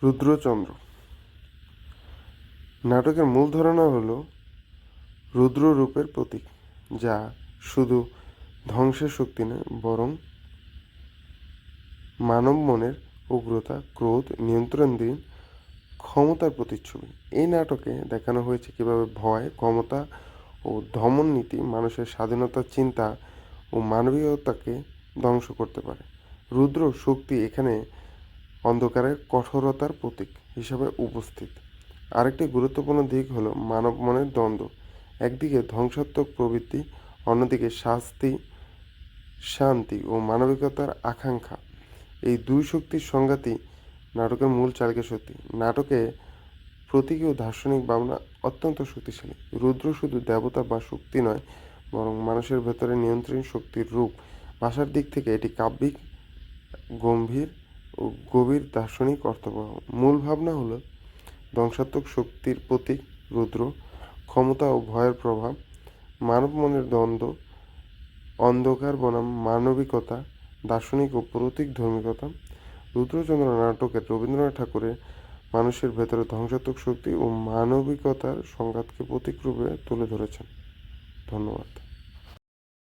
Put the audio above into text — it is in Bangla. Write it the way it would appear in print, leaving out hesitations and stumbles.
রুদ্রচন্দ্র নাটকের মূল ধারণা হলো রুদ্র রূপের প্রতীক, যা শুধু ধ্বংসের শক্তি নয় বরং মানব মনের উগ্রতা, ক্রোধ, নিয়ন্ত্রণাধীন ক্ষমতার প্রতিচ্ছবি। এই নাটকে দেখানো হয়েছে কীভাবে ভয়, ক্ষমতা ও দমন নীতি মানুষের স্বাধীনতা, চিন্তা ও মানবিকতাকে ধ্বংস করতে পারে। রুদ্র শক্তি এখানে অন্ধকারের কঠোরতার প্রতীক হিসাবে উপস্থিত। আরেকটি গুরুত্বপূর্ণ দিক হলো মানব মনের দ্বন্দ্ব। একদিকে ধ্বংসাত্মক প্রবৃত্তি, অন্যদিকে শান্তি ও মানবিকতার আকাঙ্ক্ষা। এই দুই শক্তির সংঘাতই নাটকের মূল চালিকা শক্তি। নাটকে প্রতীকী ও দার্শনিক ভাবনা অত্যন্ত শক্তিশালী। রুদ্র শুধু দেবতা বা শক্তি নয়, বরং মানুষের ভেতরে নিয়ন্ত্রণ শক্তির রূপ। ভাষার দিক থেকে এটি কাব্যিক, গম্ভীর ও গভীর দার্শনিক অর্থবহ। মূল ভাবনা হলো ধ্বংসাত্মক শক্তির প্রতীক রুদ্র, ক্ষমতা ও ভয়ের প্রভাব, মানব মনের দ্বন্দ্ব, অন্ধকার বনাম মানবিকতা, দার্শনিক ও প্রতীক ধার্মিকতা। রুদ্রচন্দ্র নাটকের রবীন্দ্রনাথ ঠাকুরের মানুষের ভেতরে ধ্বংসাত্মক শক্তি ও মানবিকতার সংঘাতকে প্রতীক রূপে তুলে ধরেছেন। ধন্যবাদ।